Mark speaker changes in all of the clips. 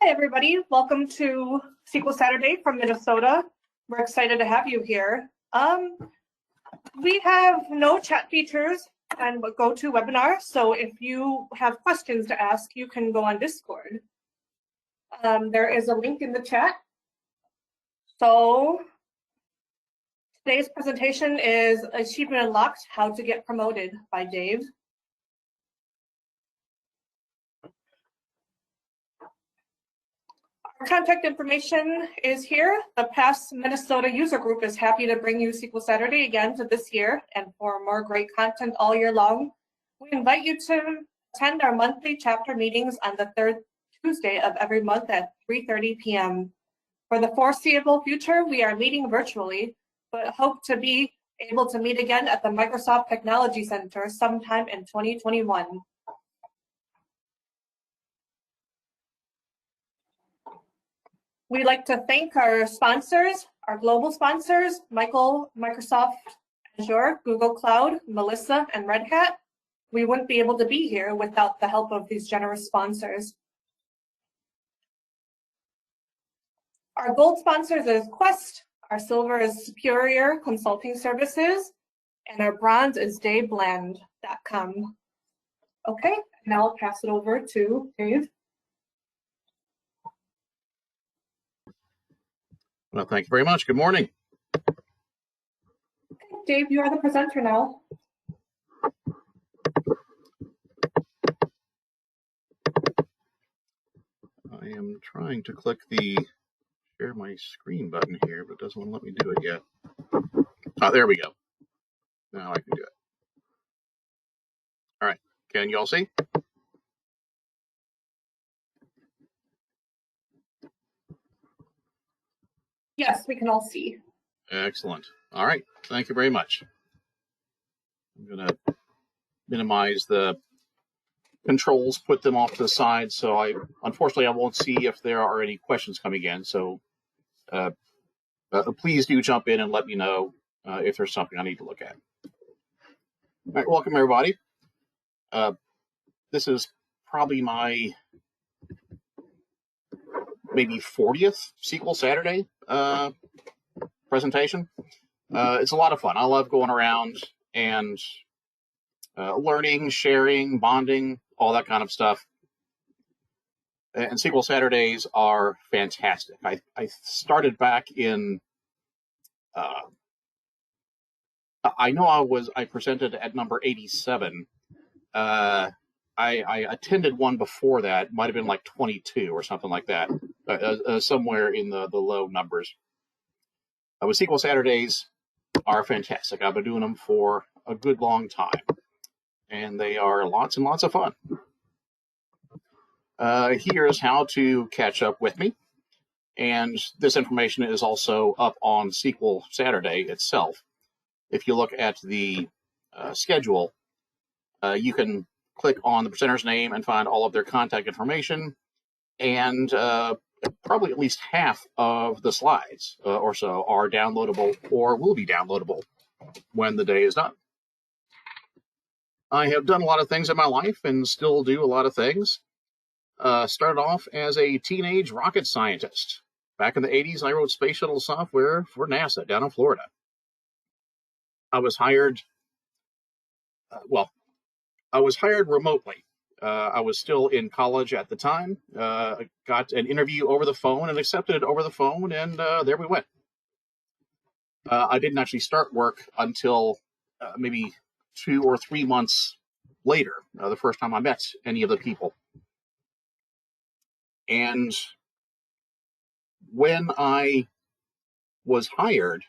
Speaker 1: Hi, everybody. Welcome to SQL Saturday from Minnesota. We're excited to have you here. We have no chat features and GoToWebinar, so if you have questions to ask, you can go on Discord. There is a link in the chat. So today's presentation is Achievement Unlocked, How to Get Promoted by Dave. Our contact information is here. The past Minnesota user group is happy to bring you SQL Saturday again to this year, and for more great content all year long. We invite you to attend our monthly chapter meetings on the third Tuesday of every month at 3:30 p.m. For the foreseeable future, we are meeting virtually, but hope to be able to meet again at the Microsoft Technology Center sometime in 2021. We'd like to thank our sponsors, our global sponsors, Microsoft Azure, Google Cloud, Melissa, and Red Hat. We wouldn't be able to be here without the help of these generous sponsors. Our gold sponsors is Quest, our silver is Superior Consulting Services, and our bronze is DaveBland.com. Okay, now I'll pass it over to Dave.
Speaker 2: Well, thank you very much. Good morning.
Speaker 1: Okay, Dave, you are the presenter now.
Speaker 2: I am trying to click the share my screen button here, but it doesn't want to let me do it yet. Oh, there we go. Now I can do it. All right. Can you all see?
Speaker 1: Yes, we can all see.
Speaker 2: Excellent. All right. Thank you very much. I'm going to minimize the controls, put them off to the side. So unfortunately, I won't see if there are any questions coming in. So please do jump in and let me know if there's something I need to look at. All right. Welcome, everybody. This is probably my maybe 40th SQL Saturday presentation. It's a lot of fun. I love going around and learning, sharing, bonding, all that kind of stuff. And SQL Saturdays are fantastic. I started back in, I know I presented at number 87. I attended one before that, might have been like 22 or something like that, somewhere in the low numbers. But SQL Saturdays are fantastic. I've been doing them for a good long time, and they are lots and lots of fun. Here's how to catch up with me, and this information is also up on SQL Saturday itself. If you look at the schedule, you can click on the presenter's name and find all of their contact information, and probably at least half of the slides or so are downloadable or will be downloadable when the day is done. I have done a lot of things in my life and still do a lot of things. Started off as a teenage rocket scientist. Back in the 80s, I wrote space shuttle software for NASA down in Florida. I was hired, I was hired remotely. I was still in college at the time. Got an interview over the phone and accepted it over the phone, and there we went. I didn't actually start work until maybe 2 or 3 months later, the first time I met any of the people. And when I was hired,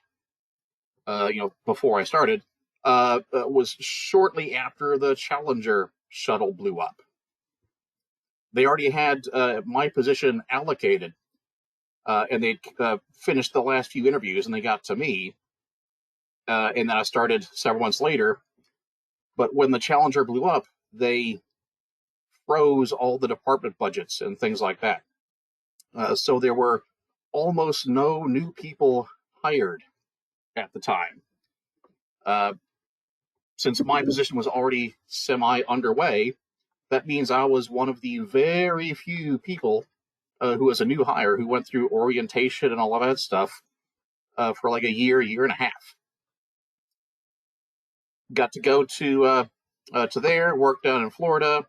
Speaker 2: before I started, was shortly after the Challenger shuttle blew up. They already had my position allocated, and they'd finished the last few interviews, and they got to me, and then I started several months later. But when the Challenger blew up, they froze all the department budgets and things like that. So there were almost no new people hired at the time. Since my position was already semi-underway, that means I was one of the very few people who was a new hire who went through orientation and all of that stuff for like a year and a half. Got to go to there, work down in Florida,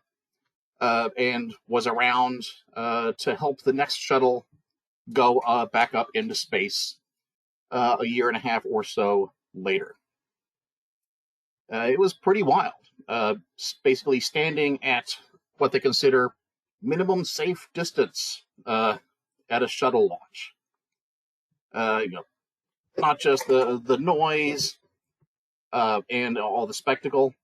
Speaker 2: and was around to help the next shuttle go back up into space a year and a half or so later. It was pretty wild. Basically standing at what they consider minimum safe distance at a shuttle launch. Not just the noise and all the spectacle,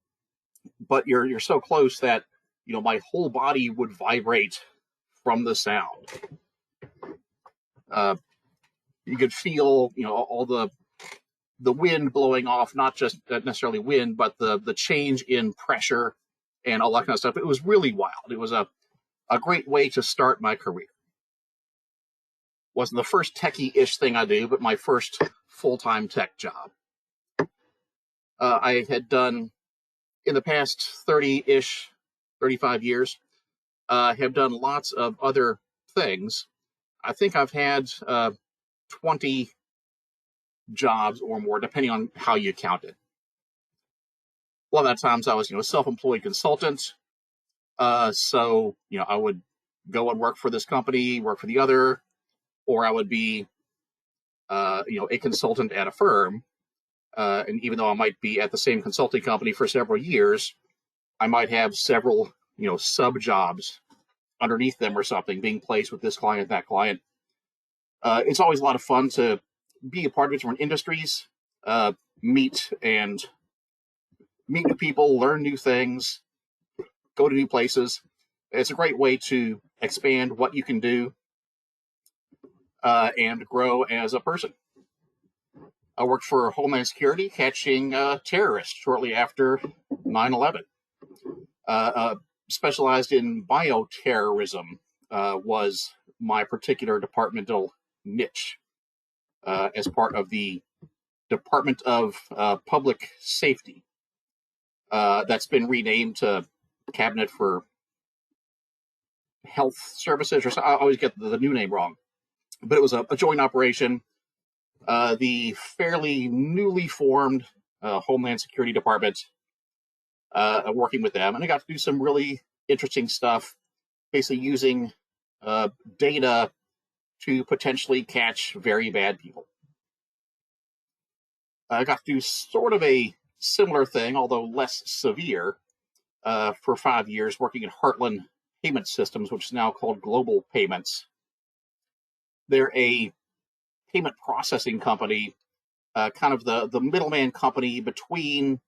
Speaker 2: but you're so close that my whole body would vibrate from the sound. You could feel all the wind blowing off, not just necessarily wind, but the change in pressure and all that kind of stuff. It was really wild. It was a great way to start my career. Wasn't the first techie-ish thing I do, but my first full-time tech job. I had done, in the past 30-ish, 35 years, have done lots of other things. I think I've had 20 jobs or more, depending on how you count it. A lot of times I was, a self-employed consultant. So, I would go and work for this company, work for the other, or I would be, a consultant at a firm. And even though I might be at the same consulting company for several years, I might have several, sub jobs underneath them or something, being placed with this client, that client. It's always a lot of fun to be a part of different industries, meet new people, learn new things, go to new places. It's a great way to expand what you can do and grow as a person. I worked for Homeland Security catching terrorists shortly after 9/11. Specialized in bioterrorism was my particular departmental niche as part of the Department of Public Safety. That's been renamed to Cabinet for Health Services, or I always get the new name wrong. But it was a joint operation. The fairly newly formed Homeland Security Department, working with them, and I got to do some really interesting stuff, basically using data to potentially catch very bad people. I got to do sort of a similar thing, although less severe, for 5 years, working at Heartland Payment Systems, which is now called Global Payments. They're a payment processing company, kind of the middleman company between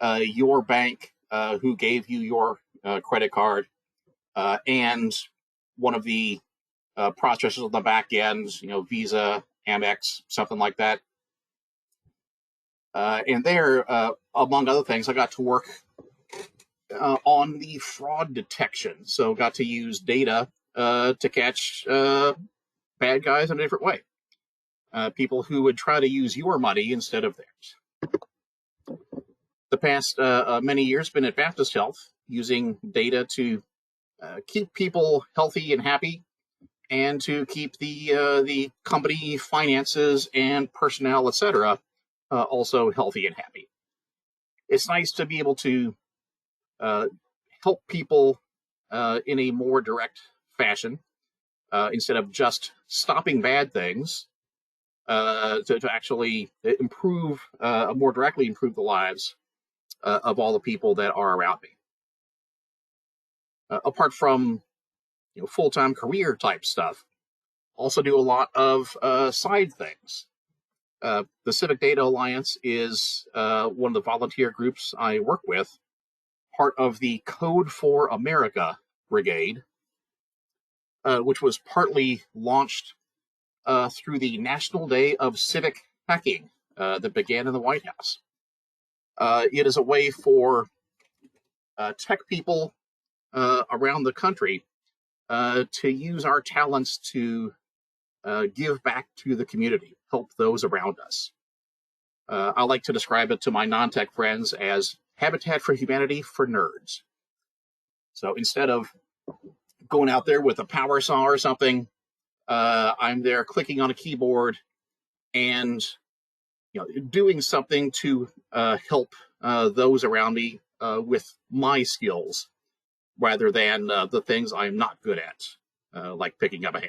Speaker 2: your bank, who gave you your credit card, and one of the processors on the back end, Visa, Amex, something like that. And there, among other things, I got to work on the fraud detection. So got to use data to catch bad guys in a different way. People who would try to use your money instead of theirs. The past many years been at Baptist Health, using data to keep people healthy and happy, and to keep the company finances and personnel, etc., also healthy and happy. It's nice to be able to help people in a more direct fashion, instead of just stopping bad things, to actually improve, more directly improve the lives of all the people that are around me. Apart from full-time career type stuff, also do a lot of side things. The Civic Data Alliance is one of the volunteer groups I work with, part of the Code for America Brigade, which was partly launched through the National Day of Civic Hacking that began in the White House. It is a way for tech people around the country to use our talents to give back to the community, help those around us. I like to describe it to my non-tech friends as Habitat for Humanity for nerds. So instead of going out there with a power saw or something. I'm there clicking on a keyboard and doing something to help those around me with my skills rather than the things I'm not good at, like picking up a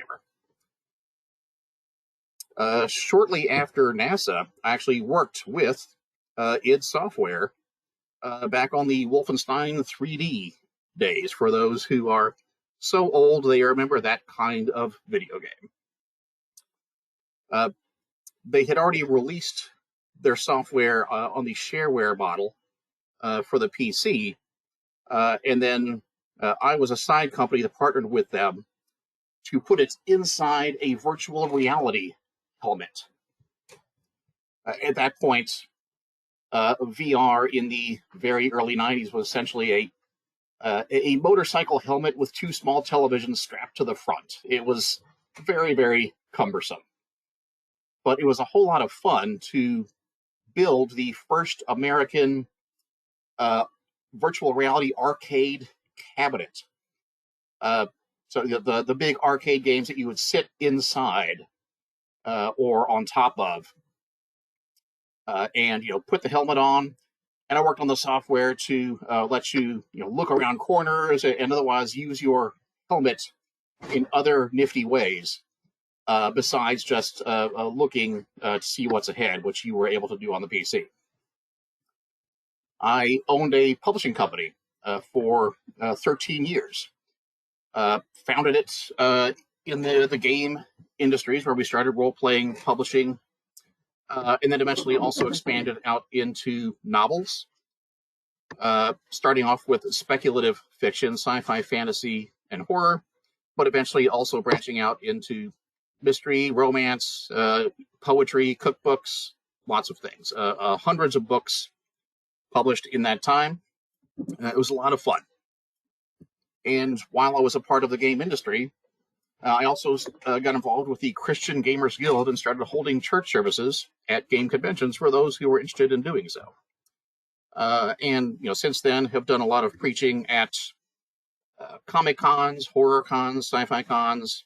Speaker 2: hammer. Shortly after NASA, I actually worked with id Software back on the Wolfenstein 3D days, for those who are so old they remember that kind of video game. They had already released their software on the shareware model for the PC, and then I was a side company that partnered with them to put it inside a virtual reality helmet. At that point, VR in the very early 90s was essentially a motorcycle helmet with two small televisions strapped to the front. It was very, very cumbersome. But it was a whole lot of fun to build the first American virtual reality arcade cabinet. So the big arcade games that you would sit inside or on top of, and put the helmet on. And I worked on the software to let you look around corners and otherwise use your helmet in other nifty ways besides just looking to see what's ahead, which you were able to do on the PC. I owned a publishing company for 13 years. Founded it in the game industries, where we started role-playing publishing, and then eventually also expanded out into novels, starting off with speculative fiction, sci-fi, fantasy, and horror, but eventually also branching out into mystery, romance, poetry, cookbooks, lots of things. Hundreds of books published in that time. It was a lot of fun. And while I was a part of the game industry, I also got involved with the Christian Gamers Guild and started holding church services at game conventions for those who were interested in doing so. And since then, have done a lot of preaching at comic cons, horror cons, sci-fi cons,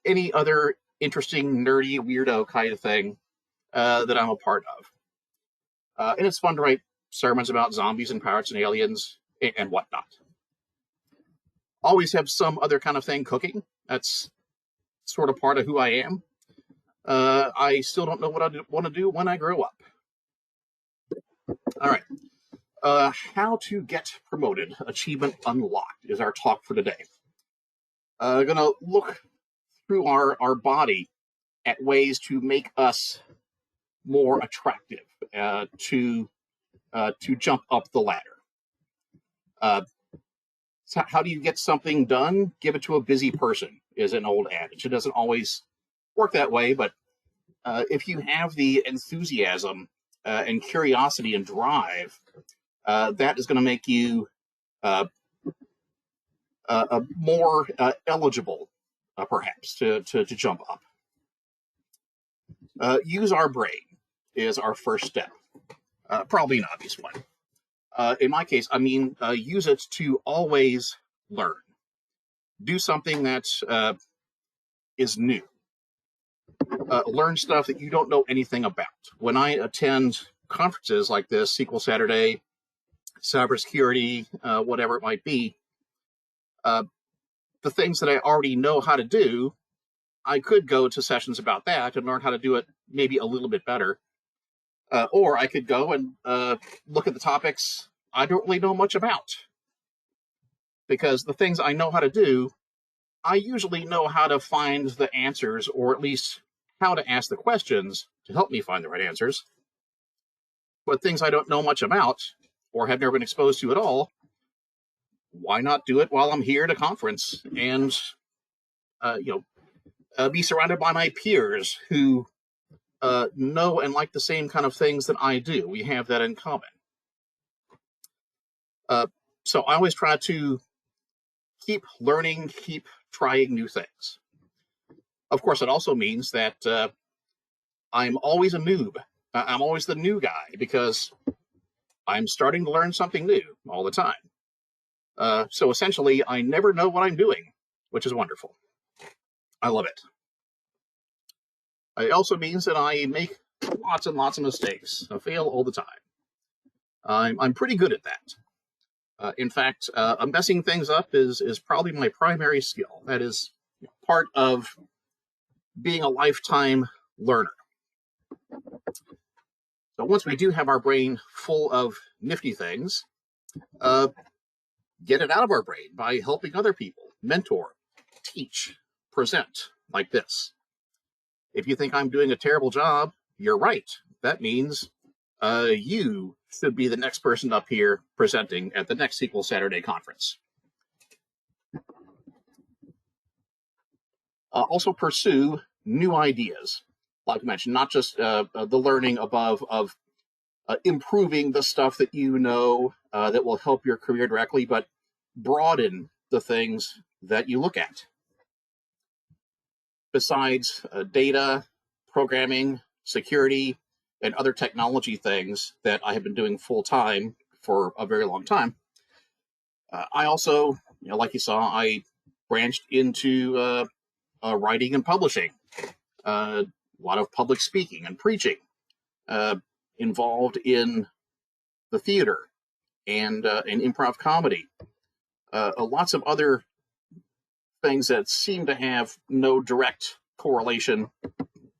Speaker 2: any other interesting, nerdy, weirdo kind of thing that I'm a part of. And it's fun to write sermons about zombies and pirates and aliens and whatnot. Always have some other kind of thing cooking. That's sort of part of who I am. I still don't know what I want to do when I grow up. All right. How to get promoted. Achievement unlocked is our talk for today. Going to look through our body at ways to make us more attractive, to jump up the ladder. So how do you get something done? Give it to a busy person is an old adage. It doesn't always work that way, but if you have the enthusiasm and curiosity and drive, that is going to make you more eligible, perhaps, to jump up. Use our brain is our first step. Probably an obvious one. In my case, I mean, use it to always learn. Do something that is new. Learn stuff that you don't know anything about. When I attend conferences like this, SQL Saturday, cybersecurity, whatever it might be, the things that I already know how to do, I could go to sessions about that and learn how to do it maybe a little bit better. Or I could go and look at the topics I don't really know much about. Because the things I know how to do, I usually know how to find the answers, or at least how to ask the questions to help me find the right answers. But things I don't know much about, or have never been exposed to at all, why not do it while I'm here at a conference and be surrounded by my peers who know and like the same kind of things that I do. We have that in common. So I always try to keep learning, keep trying new things. Of course, it also means that I'm always a noob. I'm always the new guy because I'm starting to learn something new all the time. So essentially, I never know what I'm doing, which is wonderful. I love it. It also means that I make lots and lots of mistakes. I fail all the time. I'm pretty good at that. In fact, messing things up is probably my primary skill. That is part of being a lifetime learner. So once we do have our brain full of nifty things, get it out of our brain by helping other people, mentor, teach, present, like this. If you think I'm doing a terrible job, you're right. That means you should be the next person up here presenting at the next SQL Saturday conference. Also pursue new ideas. Like I mentioned, not just the learning above of improving the stuff that you know that will help your career directly, but broaden the things that you look at. Besides data, programming, security, and other technology things that I have been doing full time for a very long time, I also, like you saw, I branched into writing and publishing, a lot of public speaking and preaching, involved in the theater and improv comedy, lots of other things that seem to have no direct correlation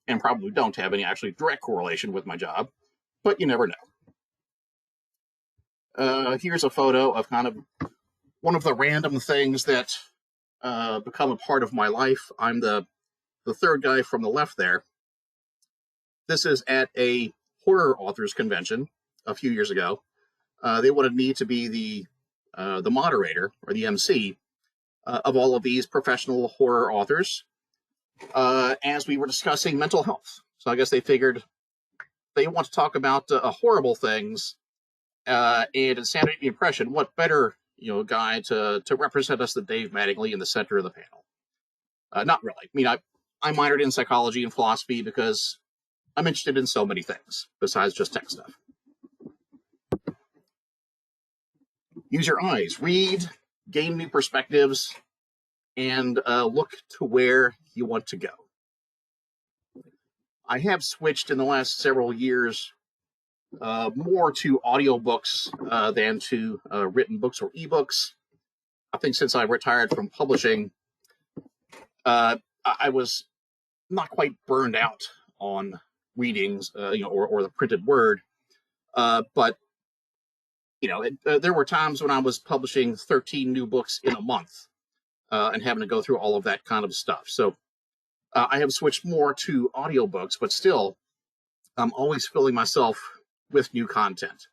Speaker 2: and probably don't have any actually direct correlation with my job, but you never know. Here's a photo of kind of one of the random things that become a part of my life. I'm the third guy from the left there. This is at a horror authors convention a few years ago. They wanted me to be the moderator or the MC of all of these professional horror authors as we were discussing mental health. So I guess they figured they want to talk about horrible things and insanity and depression. What better guy to represent us than Dave Mattingly in the center of the panel? Not really. I mean, I minored in psychology and philosophy because I'm interested in so many things besides just tech stuff. Use your eyes, read, gain new perspectives, and look to where you want to go. I have switched in the last several years more to audiobooks than to written books or ebooks. I think since I retired from publishing, I was not quite burned out on readings, or the printed word. But there were times when I was publishing 13 new books in a month and having to go through all of that kind of stuff. So I have switched more to audiobooks, but still, I'm always filling myself with new content.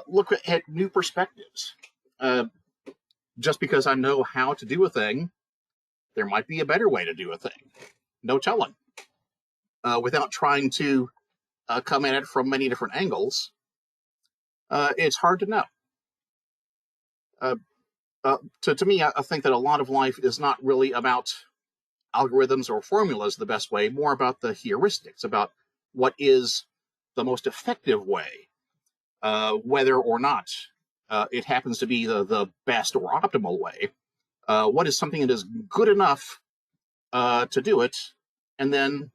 Speaker 2: Look at new perspectives. Just because I know how to do a thing, there might be a better way to do a thing. No telling. Without trying to come at it from many different angles, it's hard to know. To me, I think that a lot of life is not really about algorithms or formulas the best way, more about the heuristics, about what is the most effective way, whether or not it happens to be the best or optimal way. What is something that is good enough to do it, and then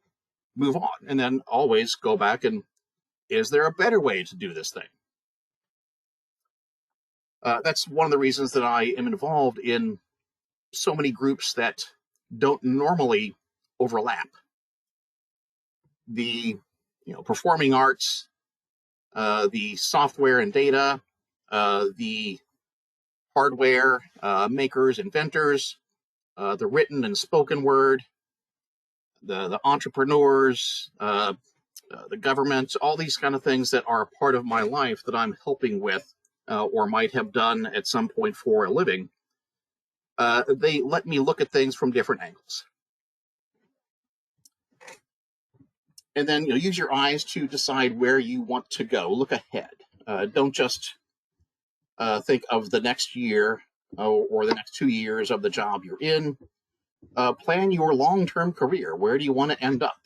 Speaker 2: move on, and then always go back and, is there a better way to do this thing? That's one of the reasons that I am involved in so many groups that don't normally overlap. The performing arts, the software and data, the hardware makers, inventors, the written and spoken word, the entrepreneurs, the government, all these kind of things that are a part of my life that I'm helping with or might have done at some point for a living. They let me look at things from different angles. And then use your eyes to decide where you want to go. Look ahead. Don't just think of the next year or the next 2 years of the job you're in. Plan your long-term career. Where do you want to end up?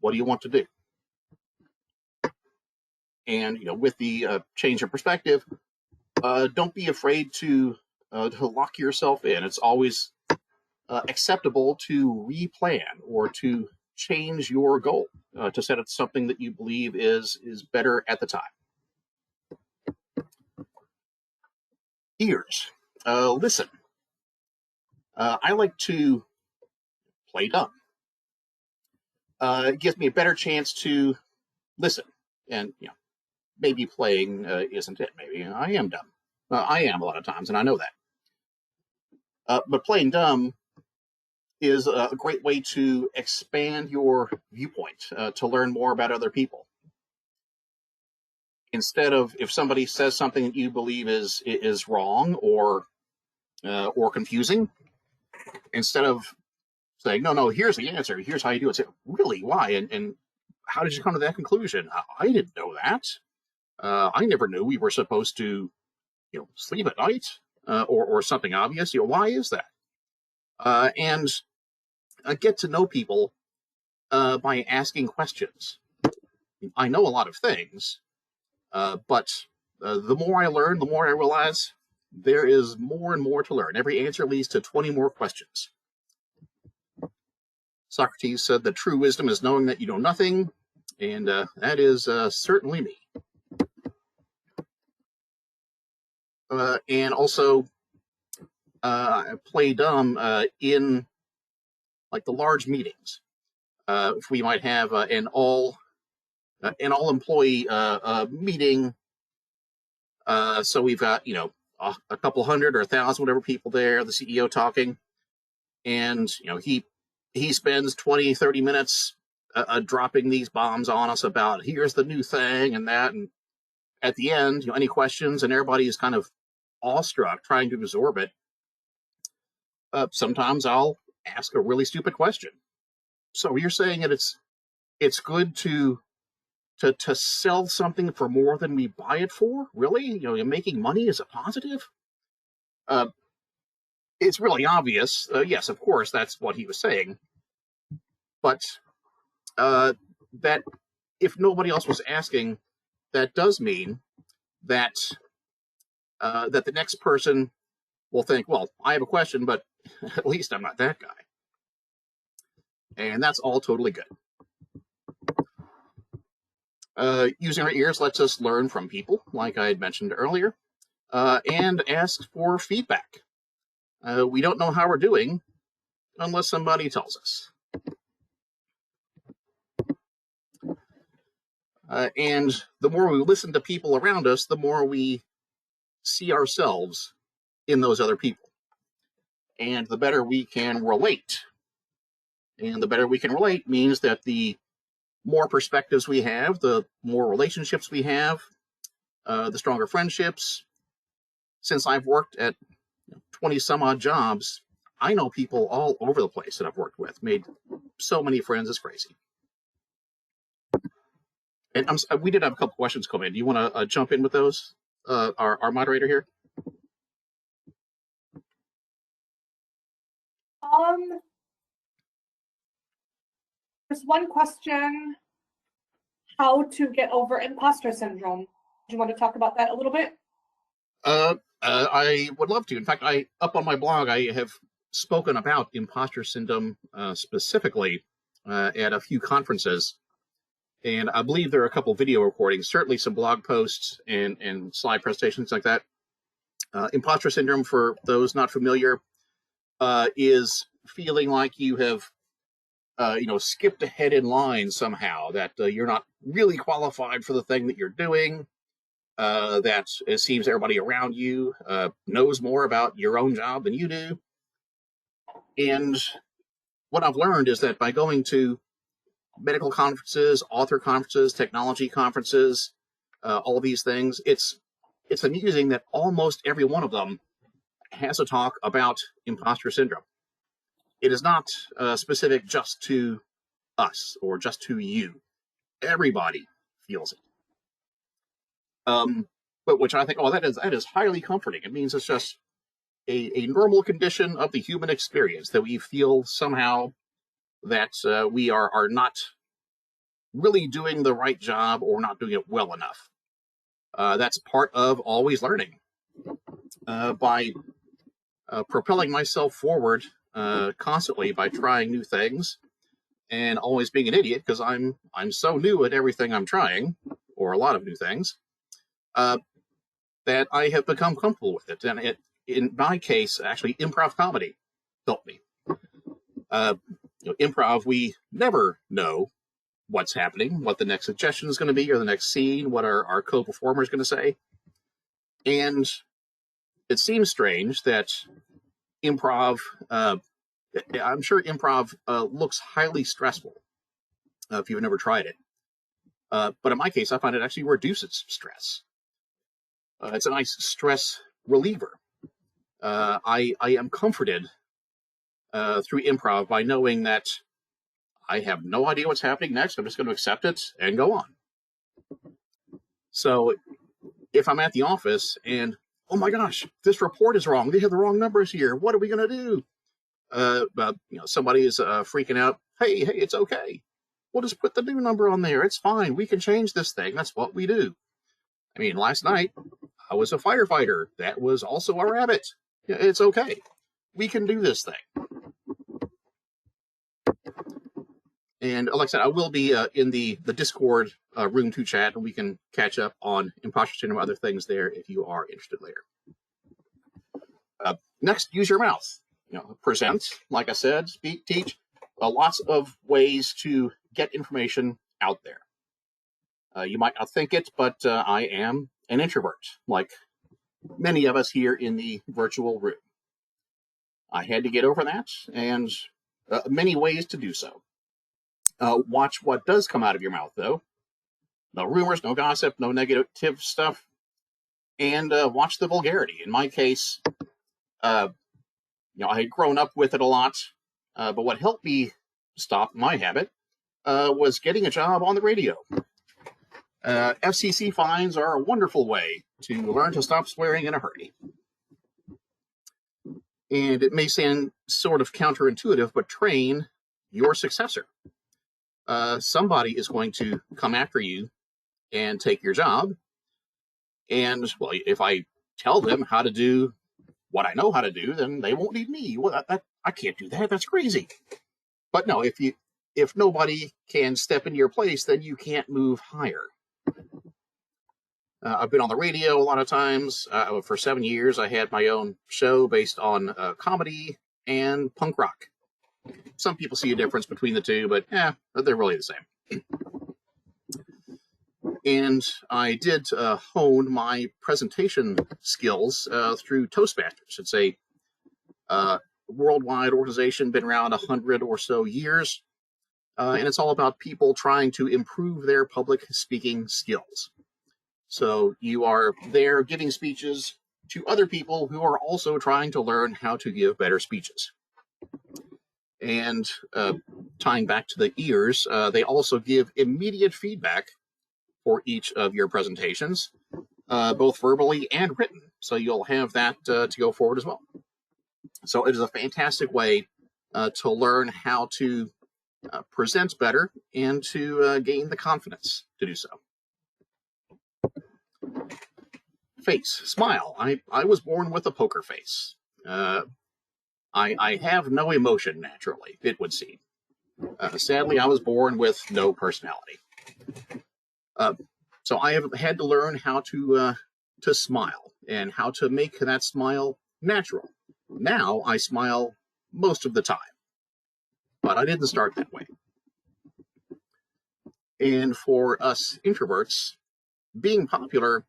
Speaker 2: What do you want to do? And with the change of perspective, Don't be afraid to lock yourself in. It's always acceptable to replan or to change your goal to set it something that you believe is better at the time. Ears, listen. I like to play dumb. It gives me a better chance to listen, and maybe playing isn't it. Maybe I am dumb. I am a lot of times, and I know that. But playing dumb is a great way to expand your viewpoint, to learn more about other people. Instead of, if somebody says something that you believe is wrong or confusing, instead of saying, no, here's the answer, here's how you do it, say, really, why, and how did you come to that conclusion? I didn't know that. I never knew we were supposed to, sleep at night, or something obvious. Why is that? And get to know people by asking questions. I know a lot of things, but the more I learn, the more I realize there is more and more to learn. Every answer leads to 20 more questions. Socrates said that true wisdom is knowing that you know nothing, and that is certainly me. And also play dumb in like the large meetings. If we might have an all employee meeting, so we've got a couple hundred or 1,000, whatever people there, the CEO talking, and he spends 20-30 minutes dropping these bombs on us about here's the new thing and that, and at the end, any questions, and everybody is kind of awestruck trying to absorb it. Sometimes I'll ask a really stupid question. So you're saying that it's good to sell something for more than we buy it for? Really? Making money is a positive? It's really obvious. Yes, of course, that's what he was saying. But that if nobody else was asking, that does mean that that the next person will think, well, I have a question, but at least I'm not that guy. And that's all totally good. Using our ears lets us learn from people, like I had mentioned earlier, and ask for feedback. We don't know how we're doing unless somebody tells us. And the more we listen to people around us, the more we see ourselves in those other people. And the better we can relate. And the better we can relate means that the more perspectives we have, the more relationships we have, the stronger friendships. Since I've worked at 20 some odd jobs, I know people all over the place that I've worked with, made so many friends, it's crazy. And we did have a couple questions come in. Do you want to jump in with those, our moderator here?
Speaker 1: There's one question, how to get over imposter syndrome. Do you want to talk about that a little bit?
Speaker 2: I would love to. In fact, up on my blog, I have spoken about imposter syndrome specifically at a few conferences. And I believe there are a couple video recordings, certainly some blog posts and slide presentations like that. Imposter syndrome, for those not familiar, is feeling like you have skipped ahead in line somehow, that you're not really qualified for the thing that you're doing, that it seems everybody around you knows more about your own job than you do. And what I've learned is that by going to medical conferences, author conferences, technology conferences, all these things, it's amusing that almost every one of them has a talk about imposter syndrome. It is not specific just to us or just to you. Everybody feels it. But which I think, that is highly comforting. It means it's just a normal condition of the human experience, that we feel somehow that we are not really doing the right job or not doing it well enough. That's part of always learning. by propelling myself forward constantly by trying new things and always being an idiot because I'm so new at everything I'm trying, or a lot of new things, that I have become comfortable with it. And in my case, actually, improv comedy helped me. Improv, we never know what's happening, what the next suggestion is going to be, or the next scene, what our co-performer is going to say. And it seems strange that improv, I'm sure improv looks highly stressful if you've never tried it. But in my case, I find it actually reduces stress. It's a nice stress reliever. I am comforted through improv by knowing that I have no idea what's happening next. I'm just going to accept it and go on. So if I'm at the office and, oh my gosh, this report is wrong. They have the wrong numbers here. What are we going to do? Somebody is freaking out. Hey, it's okay. We'll just put the new number on there. It's fine. We can change this thing. That's what we do. I mean, last night I was a firefighter. That was also a rabbit. It's okay. We can do this thing. And like I said, I will be in the Discord room to chat, and we can catch up on imposter syndrome and other things there if you are interested later. Next, use your mouth. Present, like I said, speak, teach. Lots of ways to get information out there. You might not think it, but I am an introvert, like many of us here in the virtual room. I had to get over that, and many ways to do so. Watch what does come out of your mouth, though. No rumors, no gossip, no negative stuff. And watch the vulgarity. In my case, I had grown up with it a lot, but what helped me stop my habit was getting a job on the radio. FCC fines are a wonderful way to learn to stop swearing in a hurry. And it may sound sort of counterintuitive, but train your successor. Somebody is going to come after you and take your job. And, well, if I tell them how to do what I know how to do, then they won't need me. Well, I can't do that. That's crazy. But no, if nobody can step into your place, then you can't move higher. I've been on the radio a lot of times. For 7 years, I had my own show based on comedy and punk rock. Some people see a difference between the two, but they're really the same. And I did hone my presentation skills through Toastmasters. It's a worldwide organization, been around 100 or so years, and it's all about people trying to improve their public speaking skills. So you are there giving speeches to other people who are also trying to learn how to give better speeches. And tying back to the ears, they also give immediate feedback for each of your presentations, both verbally and written. So you'll have that to go forward as well. So it is a fantastic way to learn how to present better and to gain the confidence to do so. Face, smile. I was born with a poker face. I have no emotion naturally, it would seem. Sadly, I was born with no personality. So I have had to learn how to smile and how to make that smile natural. Now I smile most of the time, but I didn't start that way. And for us introverts, being popular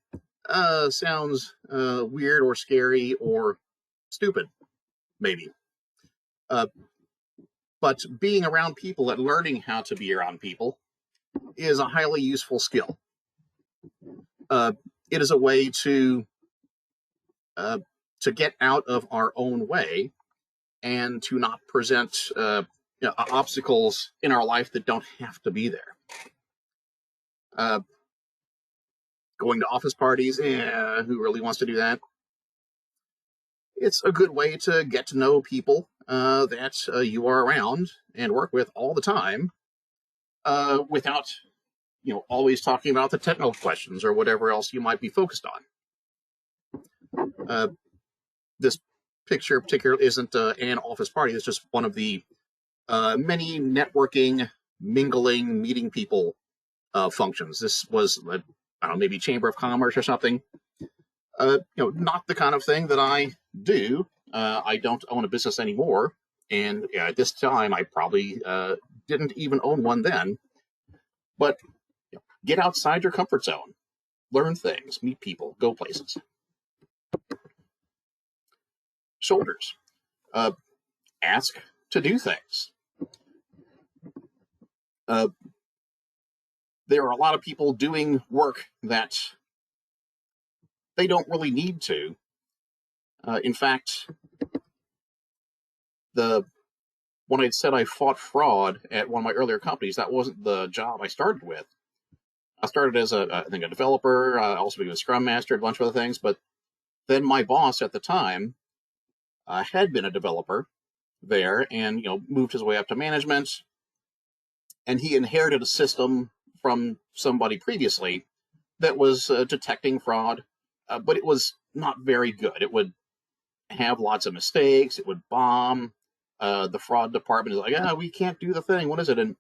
Speaker 2: sounds weird or scary or stupid, maybe. But being around people and learning how to be around people is a highly useful skill. It is a way to get out of our own way and to not present obstacles in our life that don't have to be there. Going to office parties, who really wants to do that? It's a good way to get to know people that you are around and work with all the time without always talking about the technical questions or whatever else you might be focused on. This picture in particular isn't an office party. It's just one of the many networking, mingling, meeting people functions. This was, I don't know, maybe Chamber of Commerce or something. Not the kind of thing that I do. I don't own a business anymore. And at this time, I probably didn't even own one then. But get outside your comfort zone, learn things, meet people, go places. Shoulders. Ask to do things. There are a lot of people doing work that they don't really need to. In fact, when I said I fought fraud at one of my earlier companies, that wasn't the job I started with. I started as I think a developer, also became a scrum master, a bunch of other things. But then my boss at the time had been a developer there, and moved his way up to management. And he inherited a system from somebody previously that was detecting fraud, but it was not very good. It would have lots of mistakes. It would bomb. The fraud department is like, we can't do the thing. What is it? And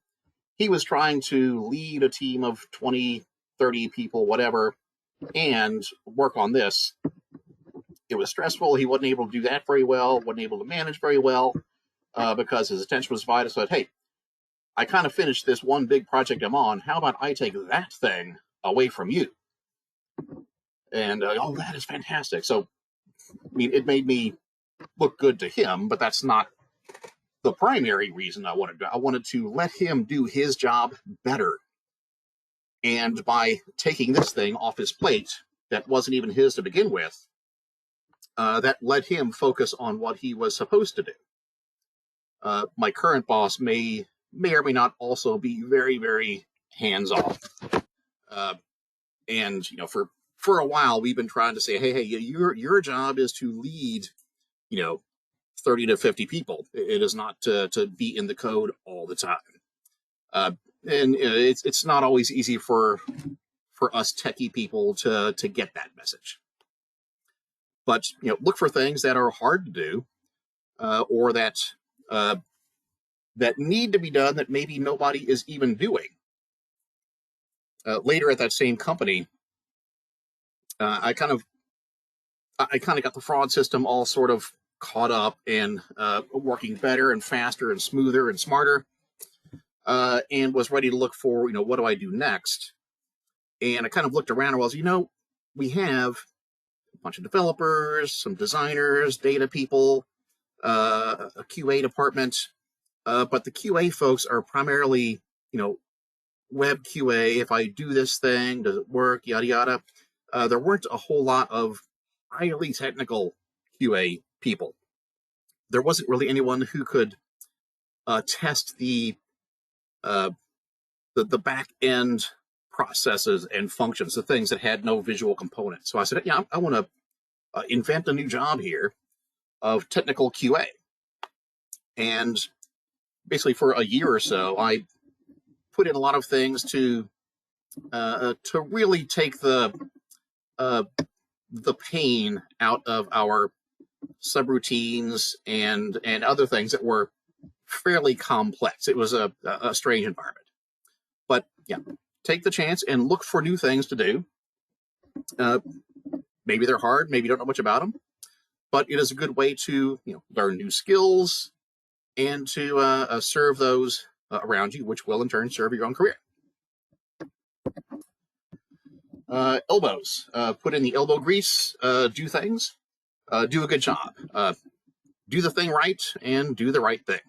Speaker 2: he was trying to lead a team of 20, 30 people, whatever, and work on this. It was stressful. He wasn't able to do that very well, wasn't able to manage very well because his attention was divided. So I said, hey, I kind of finished this one big project I'm on. How about I take that thing away from you? And, that is fantastic. So, it made me look good to him, but that's not the primary reason I wanted to. I wanted to let him do his job better. And by taking this thing off his plate that wasn't even his to begin with, that let him focus on what he was supposed to do. My current boss may or may not also be very, very hands-off. And for a while we've been trying to say, hey, your job is to lead, 30 to 50 people. It is not to be in the code all the time. And it's not always easy for us techie people to get that message. But look for things that are hard to do, or that need to be done that maybe nobody is even doing. Later at that same company, I kind of got the fraud system all sort of caught up and working better and faster and smoother and smarter, and was ready to look for, what do I do next? And I kind of looked around and was, we have a bunch of developers, some designers, data people, a QA department, but the QA folks are primarily, web QA. If I do this thing, does it work? Yada, yada. There weren't a whole lot of highly technical QA people. There wasn't really anyone who could test the back end processes and functions, the things that had no visual components. So I said, I want to invent a new job here of technical QA. And basically for a year or so, I put in a lot of things to really take the pain out of our subroutines and other things that were fairly complex. It was a strange environment. But take the chance and look for new things to do. Maybe they're hard, maybe you don't know much about them, but it is a good way to learn new skills and to serve those around you, which will in turn serve your own career. Elbows. Put in the elbow grease, do things, do a good job, do the thing right, and do the right thing.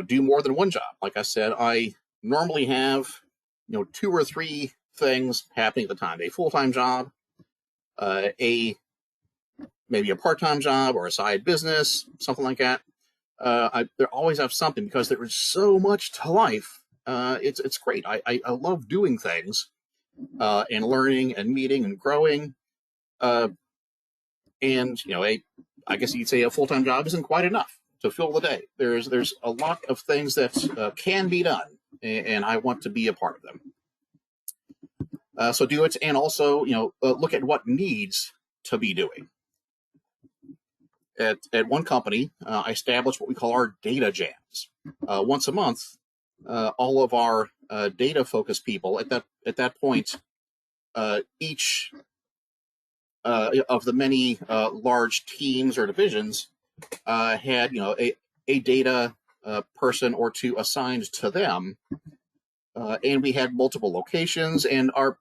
Speaker 2: Do more than one job. Like I said, I normally have, 2 or 3 things happening at the time. A full-time job, maybe a part-time job or a side business, something like that. They always have something because there is so much to life. It's great. I love doing things and learning and meeting and growing. And I guess you'd say a full-time job isn't quite enough to fill the day. There's a lot of things that can be done, and I want to be a part of them. So do it, and also, look at what needs to be doing. At one company, I established what we call our data jams. Once a month, all of our data-focused people at that point, each of the many large teams or divisions had a data person or two assigned to them, and we had multiple locations, and our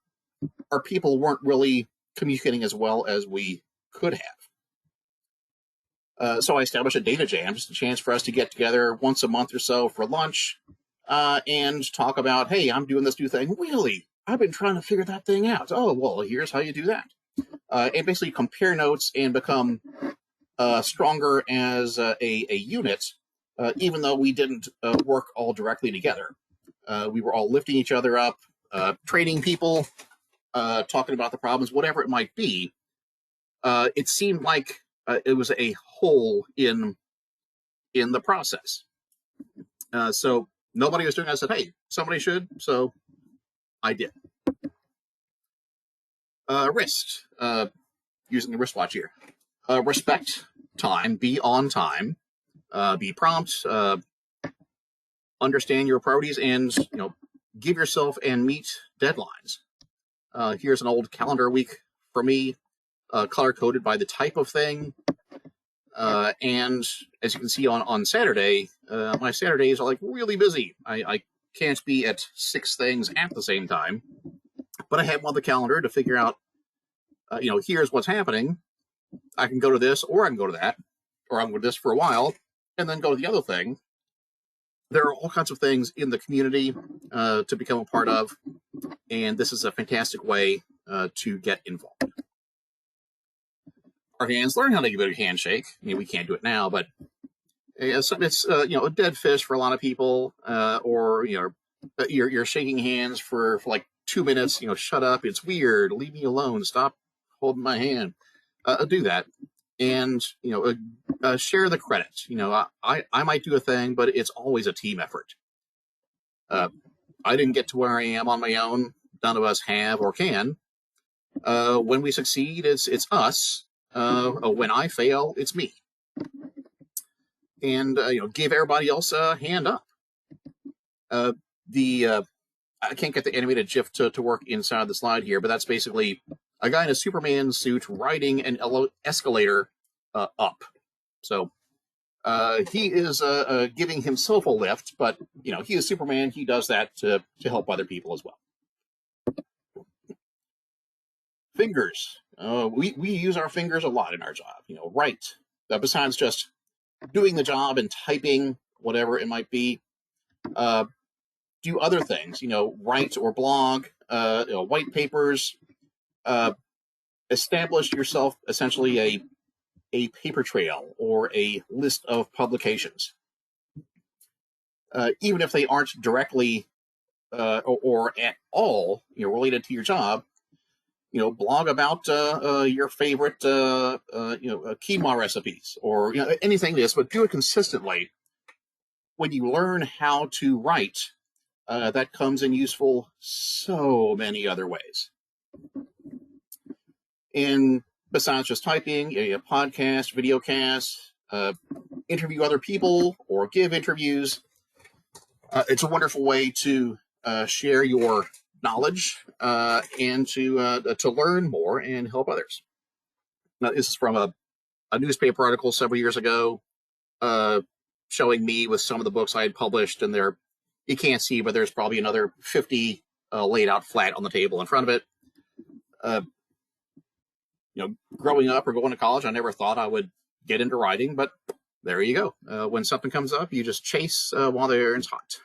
Speaker 2: people weren't really communicating as well as we could have. So I established a data jam, just a chance for us to get together once a month or so for lunch and talk about, hey, I'm doing this new thing. Really? I've been trying to figure that thing out. Oh, well, here's how you do that. And basically compare notes and become stronger as a unit, even though we didn't work all directly together. We were all lifting each other up, training people, talking about the problems, whatever it might be. It seemed like it was a hole in the process. So nobody was doing it. I said, hey, somebody should. So I did. Wrist, using the wristwatch here. Respect time, be on time, be prompt, understand your priorities, and give yourself and meet deadlines. Here's an old calendar week for me, color-coded by the type of thing. And as you can see on Saturday, my Saturdays are like really busy. I can't be at 6 things at the same time, but I have on the calendar to figure out, here's what's happening. I can go to this, or I can go to that, or I'm going to this for a while, and then go to the other thing. There are all kinds of things in the community to become a part of, and this is a fantastic way to get involved. Our hands, learn how to give it a handshake. We can't do it now, but it's a dead fish for a lot of people, or you're shaking hands for like 2 minutes. Shut up, it's weird, leave me alone, stop holding my hand. Do that, and share the credit. I might do a thing, but it's always a team effort. I didn't get to where I am on my own. None of us have or can. When we succeed, it's us. When I fail, it's me. And give everybody else a hand up. I can't get the animated GIF to work inside the slide here, but that's basically a guy in a Superman suit riding an escalator up. So he is giving himself a lift, but he is Superman. He does that to help other people as well. Fingers. We use our fingers a lot in our job. Write. Besides just doing the job and typing, whatever it might be, do other things. Write or blog, white papers. Establish yourself essentially a paper trail or a list of publications. Even if they aren't directly or at all related to your job, blog about your favorite quinoa recipes or anything like this, but do it consistently. When you learn how to write, that comes in useful so many other ways. And besides just typing, podcast, video casts, interview other people or give interviews. It's a wonderful way to share your knowledge and to learn more and help others. Now, this is from a newspaper article several years ago showing me with some of the books I had published, and you can't see, but there's probably another 50 laid out flat on the table in front of it. Growing up or going to college, I never thought I would get into writing, but there you go. When something comes up, you just chase while the iron's hot.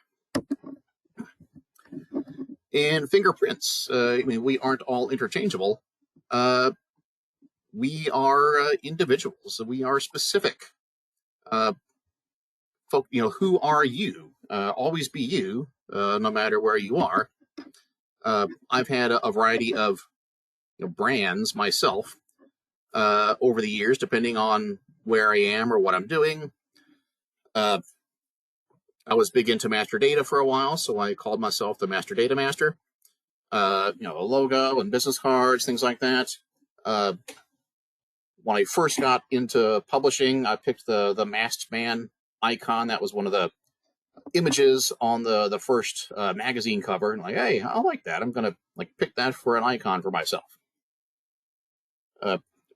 Speaker 2: And fingerprints. We aren't all interchangeable. We are individuals. We are specific. Who are you? Always be you, no matter where you are. I've had a variety of brands myself over the years, depending on where I am or what I'm doing. I was big into master data for a while, so I called myself the Master Data Master. a logo and business cards, things like that. When I first got into publishing, I picked the masked man icon. That was one of the images on the first magazine cover. And like, hey, I like that. I'm gonna pick that for an icon for myself.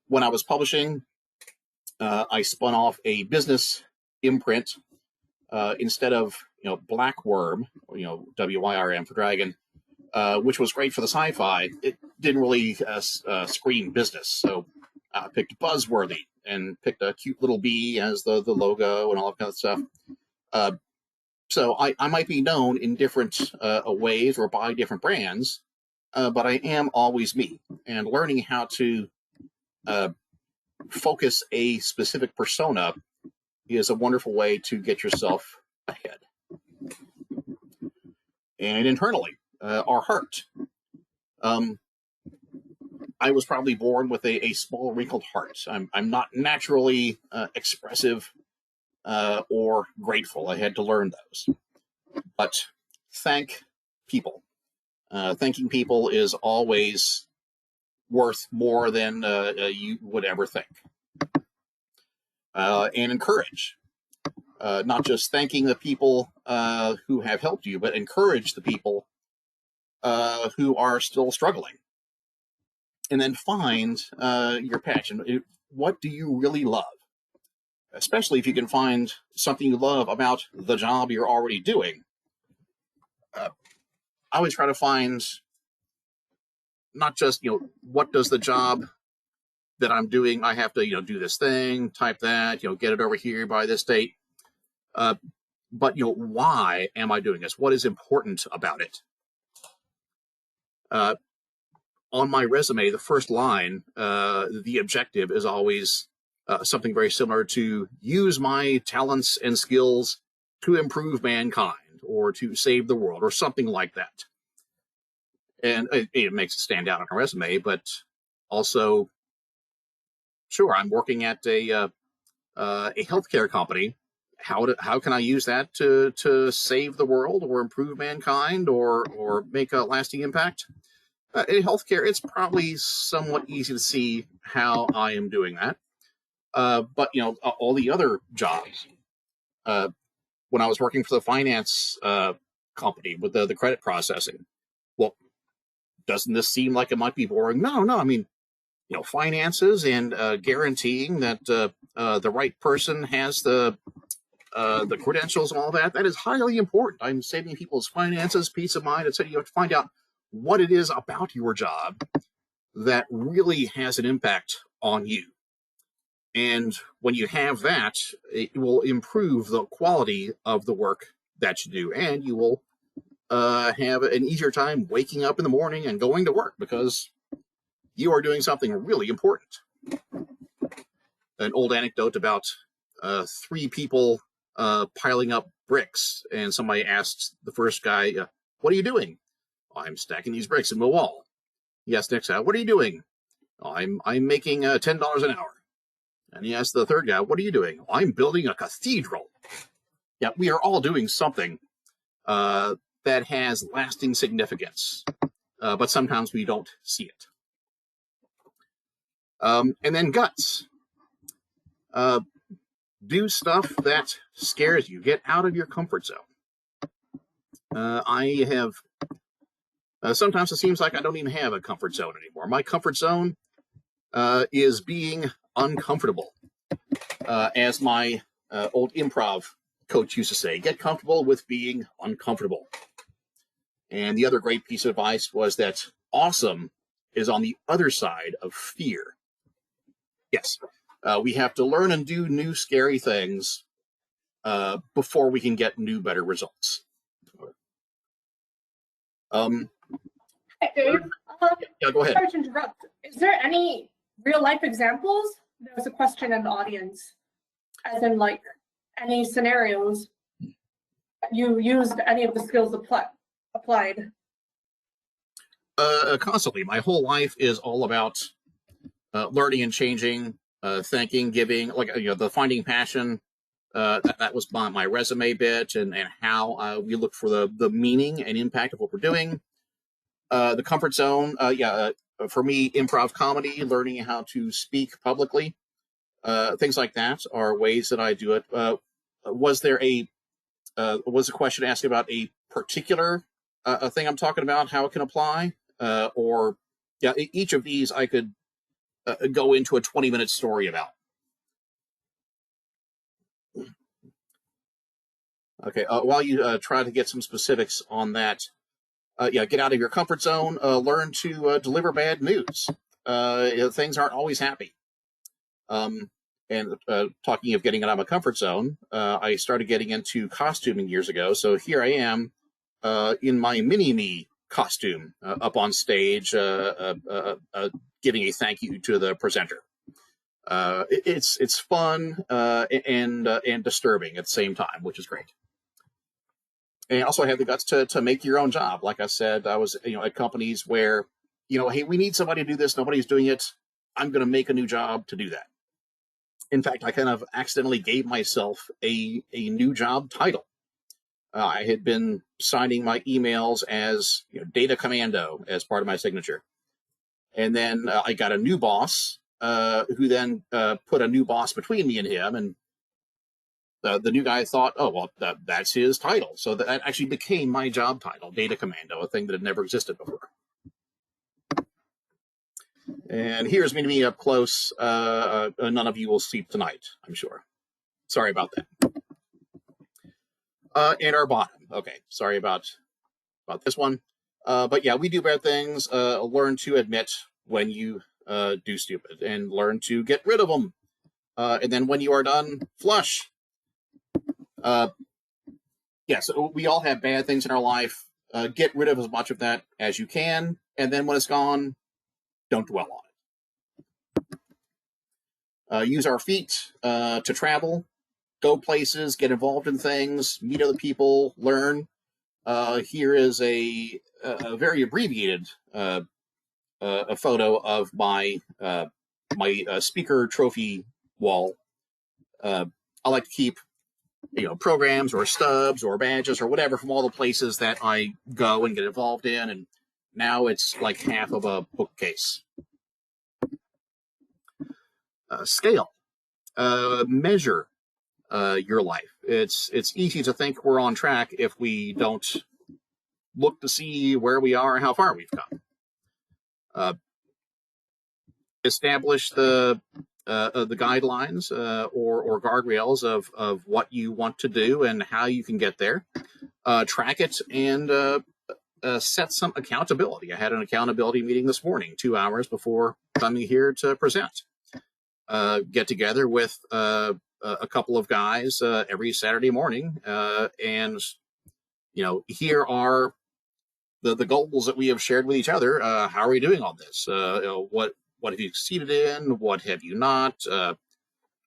Speaker 2: When I was publishing, I spun off a business imprint instead of Black Worm, WYRM for dragon, which was great for the sci-fi. It didn't really scream business, so I picked Buzzworthy and picked a cute little bee as the logo and all that kind of stuff. So I might be known in different ways or by different brands, but I am always me. And learning how to focus a specific persona is a wonderful way to get yourself ahead. And internally, our heart. I was probably born with a small wrinkled heart. I'm not naturally expressive or grateful. I had to learn those. But thank people. Thanking people is always worth more than you would ever think. And encourage. Not just thanking the people who have helped you, but encourage the people who are still struggling. And then find your passion. What do you really love? Especially if you can find something you love about the job you're already doing. I always try to find not just, what does the job that I'm doing, I have to, do this thing, type that, get it over here by this date. But, why am I doing this? What is important about it? On my resume, the first line, the objective is always something very similar to use my talents and skills to improve mankind or to save the world or something like that. And it makes it stand out on a resume, but also, sure, I'm working at a healthcare company. How can I use that to save the world or improve mankind or make a lasting impact? In healthcare, it's probably somewhat easy to see how I am doing that. But all the other jobs. When I was working for the finance company with the credit processing, well, doesn't this seem like it might be boring? No. I mean, finances and guaranteeing that the right person has the credentials and all that. That is highly important. I'm saving people's finances, peace of mind, etc. You have to find out what it is about your job that really has an impact on you. And when you have that, it will improve the quality of the work that you do, and you will have an easier time waking up in the morning and going to work because you are doing something really important. An old anecdote about 3 people piling up bricks, and somebody asked the first guy, "What are you doing?" "I'm stacking these bricks in the wall." He asked the next guy, "What are you doing?" I'm making $10 an hour." And he asked the third guy, "What are you doing?" "I'm building a cathedral." Yeah, we are all doing something that has lasting significance, but sometimes we don't see it. And then guts. Do stuff that scares you. Get out of your comfort zone. I have sometimes it seems like I don't even have a comfort zone anymore. My comfort zone is being uncomfortable. As my old improv coach used to say, get comfortable with being uncomfortable. And the other great piece of advice was that awesome is on the other side of fear. Yes, we have to learn and do new scary things before we can get new, better results.
Speaker 1: Hi, Dave.
Speaker 2: Yeah, go ahead.
Speaker 1: Sorry to interrupt. Is there any real life examples? There was a question in the audience, as in like any scenarios you used any of the skills applied.
Speaker 2: Constantly. My whole life is all about learning and changing, thinking, giving, the finding passion. That was my resume bit and how we look for the meaning and impact of what we're doing. The comfort zone, for me, improv comedy, learning how to speak publicly, things like that are ways that I do it. Was the question asked about a particular thing I'm talking about, how it can apply? Or, yeah, each of these I could go into a 20-minute story about. Okay, while you try to get some specifics on that, get out of your comfort zone, learn to deliver bad news. Things aren't always happy. And talking of getting out of my comfort zone, I started getting into costuming years ago. So here I am in my mini-me costume up on stage, giving a thank you to the presenter. It's fun and disturbing at the same time, which is great. And also I had the guts to make your own job. Like I said, I was at companies where, hey, we need somebody to do this. Nobody's doing it. I'm going to make a new job to do that. In fact, I kind of accidentally gave myself a new job title. I had been signing my emails as Data Commando as part of my signature. And then I got a new boss who then put a new boss between me and him. And the new guy thought, oh, well, that's his title. So that actually became my job title, Data Commando, a thing that had never existed before. And here's me to me up close. None of you will sleep tonight, I'm sure. Sorry about that. And our bottom. Okay, sorry about this one. But yeah, we do bad things. Learn to admit when you do stupid and learn to get rid of them. And then when you are done, flush. So we all have bad things in our life. Get rid of as much of that as you can. And then when it's gone, don't dwell on it. Use our feet to travel, go places, get involved in things, meet other people, learn. Here is a very abbreviated a photo of my speaker trophy wall. I like to keep programs or stubs or badges or whatever from all the places that I go and get involved in, and now it's like half of a bookcase. Scale, measure your life. It's easy to think we're on track if we don't look to see where we are and how far we've come. Establish the guidelines or guardrails of what you want to do and how you can get there. Track it and set some accountability. I had an accountability meeting this morning, 2 hours before coming here to present. Get together with a couple of guys every Saturday morning, and here are the goals that we have shared with each other. How are we doing on this? What have you succeeded in? What have you not?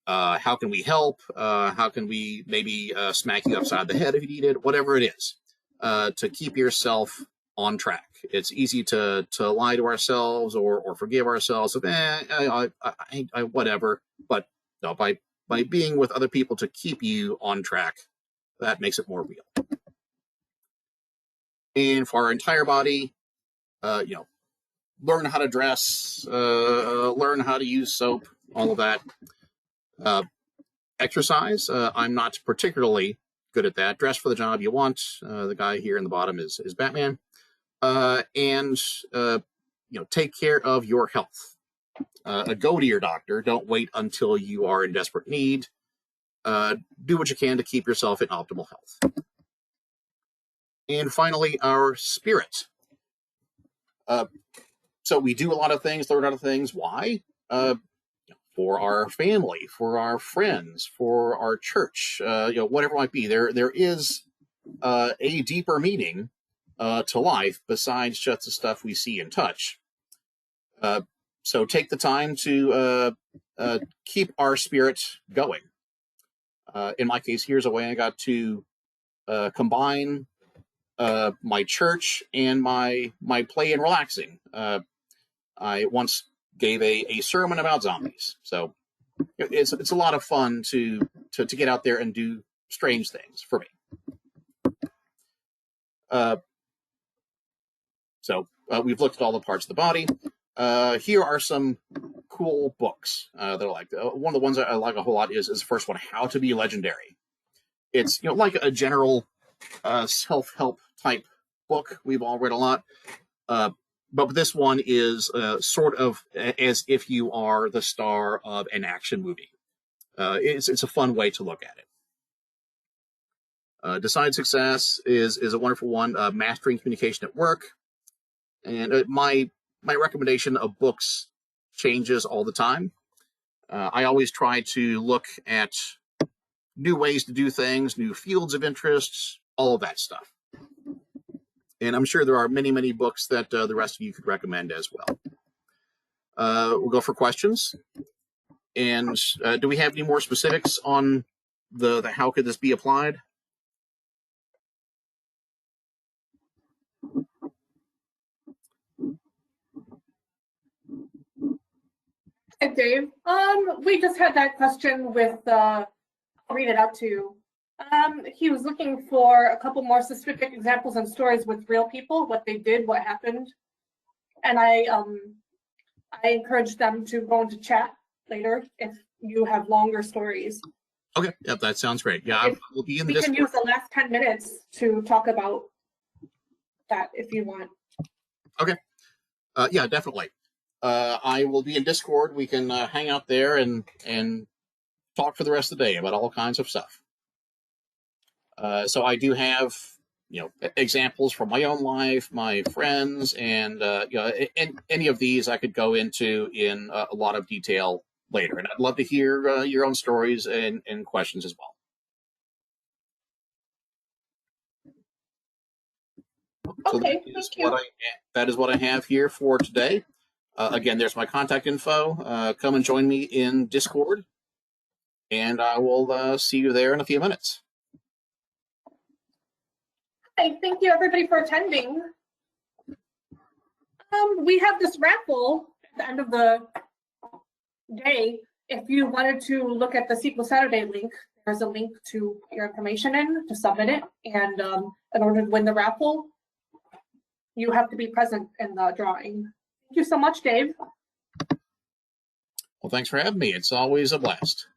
Speaker 2: How can we help? How can we maybe smack you upside the head if you need it? Whatever it is, to keep yourself on track. It's easy to lie to ourselves or forgive ourselves of whatever. But no, by being with other people to keep you on track, that makes it more real. And for our entire body, learn how to dress, learn how to use soap, all of that. Exercise, I'm not particularly good at that. Dress for the job you want. The guy here in the bottom is Batman. And take care of your health. Go to your doctor. Don't wait until you are in desperate need. Do what you can to keep yourself in optimal health. And finally, our spirit. So we do a lot of things, learn a lot of things. Why? For our family, for our friends, for our church, whatever it might be. There is a deeper meaning to life besides just the stuff we see and touch. So take the time to keep our spirit going. In my case, here's a way I got to combine my church and my play and relaxing. I once gave a sermon about zombies, so it's a lot of fun to get out there and do strange things for me. So we've looked at all the parts of the body. Here are some cool books that I like. One of the ones I like a whole lot is the first one, How to Be Legendary. It's like a general self-help type book we've all read a lot. But this one is sort of as if you are the star of an action movie. It's a fun way to look at it. Decide Success is a wonderful one. Mastering Communication at Work. And my recommendation of books changes all the time. I always try to look at new ways to do things, new fields of interests, all of that stuff. And I'm sure there are many, many books that the rest of you could recommend as well. We'll go for questions. And do we have any more specifics on the how could this be applied?
Speaker 1: Hey, Dave. We just had that question with, I'll read it out to you. He was looking for a couple more specific examples and stories with real people, what they did, what happened. And I encouraged them to go into chat later if you have longer stories.
Speaker 2: Okay, yep, that sounds great. Yeah, we'll be in the Discord.
Speaker 1: We can use the last 10 minutes to talk about that if you want.
Speaker 2: Okay. Yeah, definitely. I will be in Discord. We can hang out there and talk for the rest of the day about all kinds of stuff. So I do have, examples from my own life, my friends, and and any of these I could go into in a lot of detail later. And I'd love to hear your own stories and questions as well.
Speaker 1: Okay,
Speaker 2: so that is what I have here for today. Again, there's my contact info. Come and join me in Discord, and I will see you there in a few minutes.
Speaker 1: Hi, thank you everybody for attending. We have this raffle at the end of the day. If you wanted to look at the SQL Saturday link, there's a link to put your information in to submit it. And in order to win the raffle, you have to be present in the drawing. Thank you so much, Dave.
Speaker 2: Well, thanks for having me. It's always a blast.